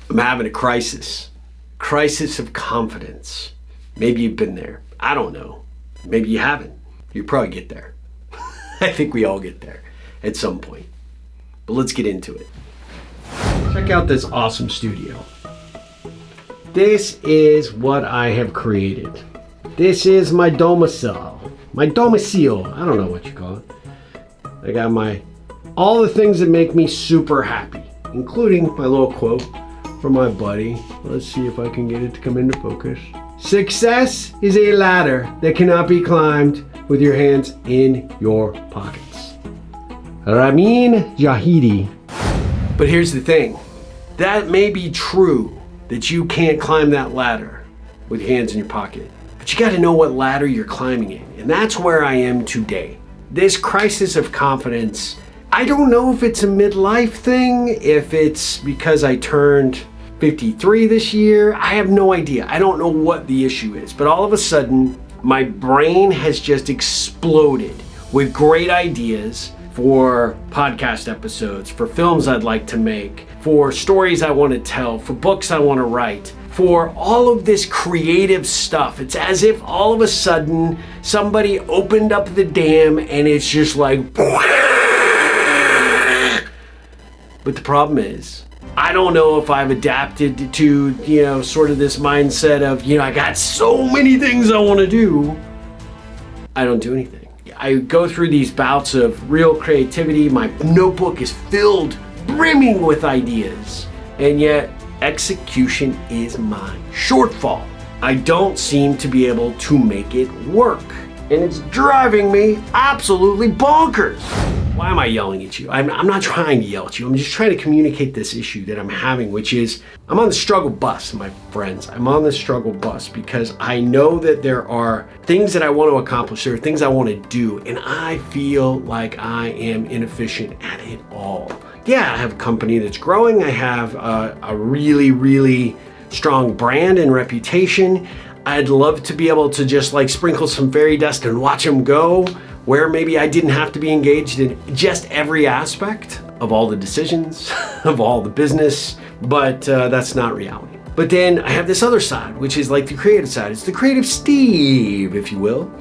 I'm having a crisis of confidence. Maybe you've been there. I don't know. Maybe you haven't. You probably get there. I think we all get there at some point. But let's get into it. Check out this awesome studio. This is what I have created. This is my domicile. My domicile. I don't know what you call it. I got all the things that make me super happy, including my little quote from my buddy. Let's see if I can get it to come into focus. Success is a ladder that cannot be climbed with your hands in your pockets. Ramin Jahidi. But here's the thing. That may be true that you can't climb that ladder with your hands in your pocket. But you gotta know what ladder you're climbing in. And that's where I am today. This crisis of confidence, I don't know if it's a midlife thing, if it's because I turned 53 this year. I have no idea. I don't know what the issue is. But all of a sudden, my brain has just exploded with great ideas for podcast episodes, for films I'd like to make, for stories I want to tell, for books I want to write, for all of this creative stuff. It's as if all of a sudden somebody opened up the dam and it's just like, but the problem is, I don't know if I've adapted to, sort of this mindset of, I got so many things I want to do. I don't do anything. I go through these bouts of real creativity. My notebook is filled, brimming with ideas. And yet, execution is my shortfall. I don't seem to be able to make it work. And it's driving me absolutely bonkers. Why am I yelling at you? I'm not trying to yell at you. I'm just trying to communicate this issue that I'm having, which is I'm on the struggle bus, my friends. I'm on the struggle bus because I know that there are things that I want to accomplish. There are things I want to do, and I feel like I am inefficient at it all. Yeah, I have a company that's growing. I have a really, really strong brand and reputation. I'd love to be able to just sprinkle some fairy dust and watch them go, where maybe I didn't have to be engaged in just every aspect of all the decisions, of all the business, but that's not reality. But then I have this other side, which is the creative side. It's the creative Steve, if you will.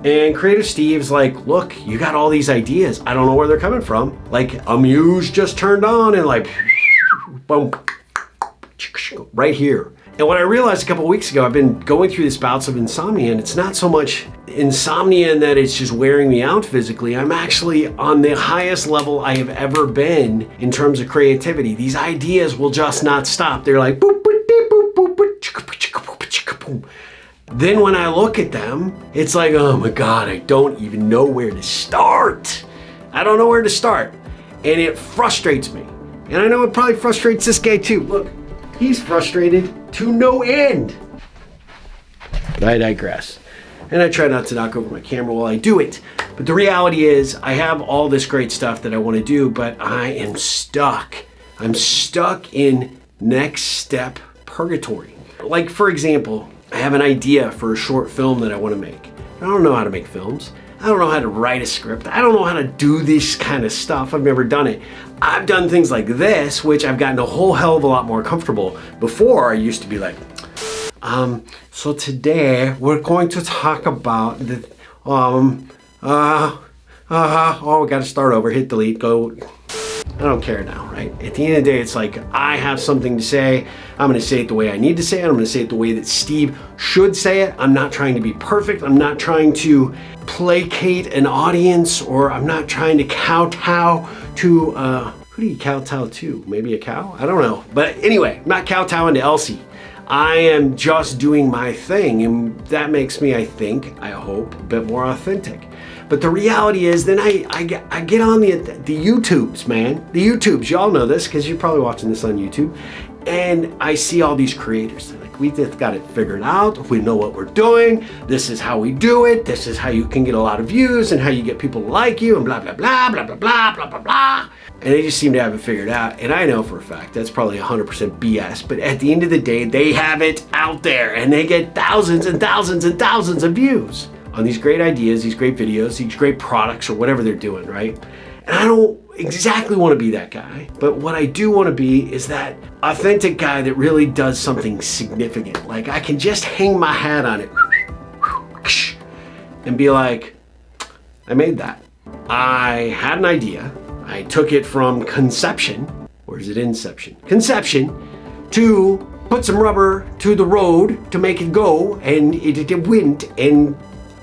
And creative Steve's like, look, you got all these ideas. I don't know where they're coming from. A muse just turned on and boom, right here. And what I realized a couple weeks ago, I've been going through these bouts of insomnia, and it's not so much insomnia in that it's just wearing me out physically. I'm actually on the highest level I have ever been in terms of creativity. These ideas will just not stop. They're like, boop, boop, boop, boop, boop, boop, chicka, chicka, chicka, boom. Then when I look at them, it's like, oh my God, I don't even know where to start. I don't know where to start. And it frustrates me. And I know it probably frustrates this guy too. Look, he's frustrated to no end. But I digress. And I try not to knock over my camera while I do it. But the reality is, I have all this great stuff that I want to do, but I am stuck. I'm stuck in next step purgatory. For example, I have an idea for a short film that I want to make. I don't know how to make films. I don't know how to write a script. I don't know how to do this kind of stuff. I've never done it. I've done things like this, which I've gotten a whole hell of a lot more comfortable. Before, I used to be like, so today we're going to talk about the, we got to start over, hit delete, go. I don't care now, right? At the end of the day, it's I have something to say. I'm going to say it the way I need to say it. I'm going to say it the way that Steve should say it. I'm not trying to be perfect. I'm not trying to placate an audience, or I'm not trying to kowtow to, who do you kowtow to? Maybe a cow? I don't know. But anyway, I'm not kowtowing to Elsie. I am just doing my thing, and that makes me, I think, I hope, a bit more authentic. But the reality is, then I get on the YouTubes, man. The YouTubes, y'all know this because you're probably watching this on YouTube. And I see all these creators. They're like, we just got it figured out. We know what we're doing. This is how we do it. This is how you can get a lot of views and how you get people to like you and blah, blah, blah, blah, blah, blah, blah, blah, blah. And they just seem to have it figured out. And I know for a fact that's probably 100% BS. But at the end of the day, they have it out there and they get thousands and thousands and thousands of views on these great ideas, these great videos, these great products, or whatever they're doing, right? And exactly want to be that guy, but what I do want to be is that authentic guy that really does something significant. Like I can just hang my hat on it and be like, I made that. I had an idea. I took it from conception, or is it inception? Conception, to put some rubber to the road to make it go, and it went, and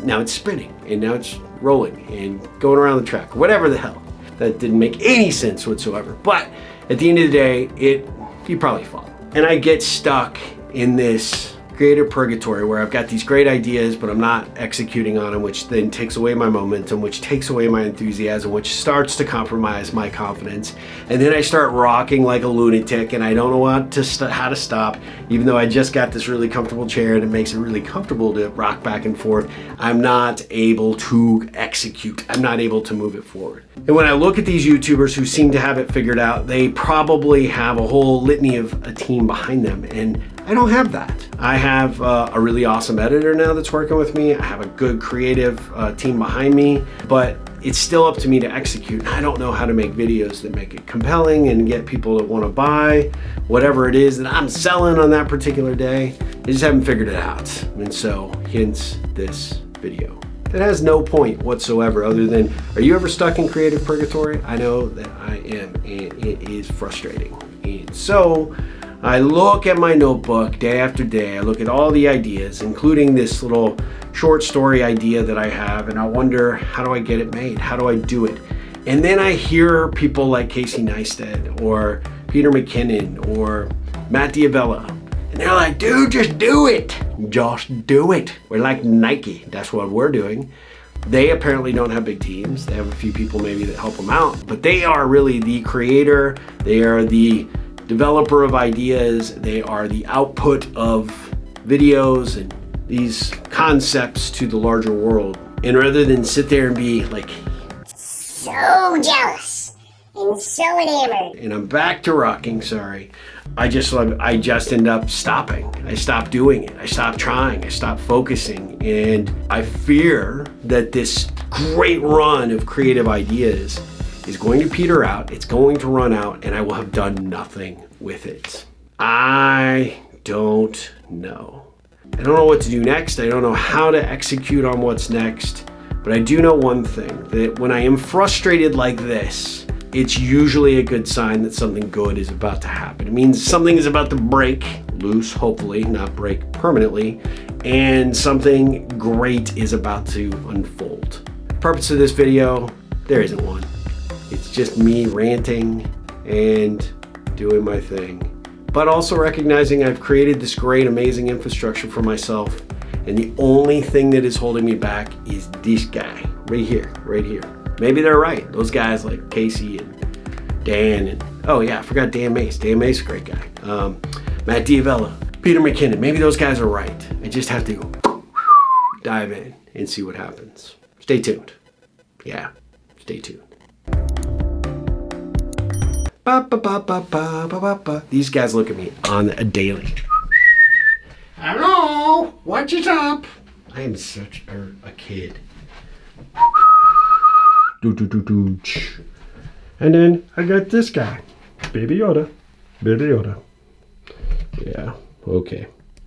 now it's spinning, and now it's rolling and going around the track, whatever the hell. That didn't make any sense whatsoever. But at the end of the day, you probably follow. And I get stuck in this creative purgatory where I've got these great ideas, but I'm not executing on them, which then takes away my momentum, which takes away my enthusiasm, which starts to compromise my confidence. And then I start rocking like a lunatic, and I don't know how to stop, even though I just got this really comfortable chair and it makes it really comfortable to rock back and forth. I'm not able to execute. I'm not able to move it forward. And when I look at these YouTubers who seem to have it figured out, they probably have a whole litany of a team behind them, and I don't have that. I have a really awesome editor now that's working with me. I have a good creative team behind me, but it's still up to me to execute. I don't know how to make videos that make it compelling and get people to want to buy whatever it is that I'm selling on that particular day. I just haven't figured it out. And so, hence this video. It has no point whatsoever other than, are you ever stuck in creative purgatory? I know that I am, and it is frustrating. And so, I look at my notebook day after day. I look at all the ideas, including this little short story idea that I have, and I wonder, how do I get it made? How do I do it? And then I hear people like Casey Neistat or Peter McKinnon or Matt Diavella, and they're like, dude, just do it. Just do it. We're like Nike. That's what we're doing. They apparently don't have big teams. They have a few people maybe that help them out, but they are really the creator. They are the developer of ideas. They are the output of videos and these concepts to the larger world. And rather than sit there and be like so jealous and so enamored, and I'm back to rocking, sorry, I just end up stopping. I stopped doing it. I stopped trying. I stopped focusing. And I fear that this great run of creative ideas is going to peter out, it's going to run out, and I will have done nothing with it. I don't know. I don't know what to do next. I don't know how to execute on what's next, but I do know one thing, that when I am frustrated like this, it's usually a good sign that something good is about to happen. It means something is about to break loose, hopefully, not break permanently, and something great is about to unfold. The purpose of this video, there isn't one. It's just me ranting and doing my thing, but also recognizing I've created this great, amazing infrastructure for myself, and the only thing that is holding me back is this guy right here, right here. Maybe they're right. Those guys like Casey and Dan, and oh yeah, I forgot Dan Mace. Dan Mace, a great guy. Matt Diavella, Peter McKinnon. Maybe those guys are right. I just have to dive in and see what happens. Stay tuned. Yeah, stay tuned. These guys look at me on a daily. Hello, what is up? I am such a kid. And then I got this guy, Baby Yoda. Baby Yoda. Yeah, okay.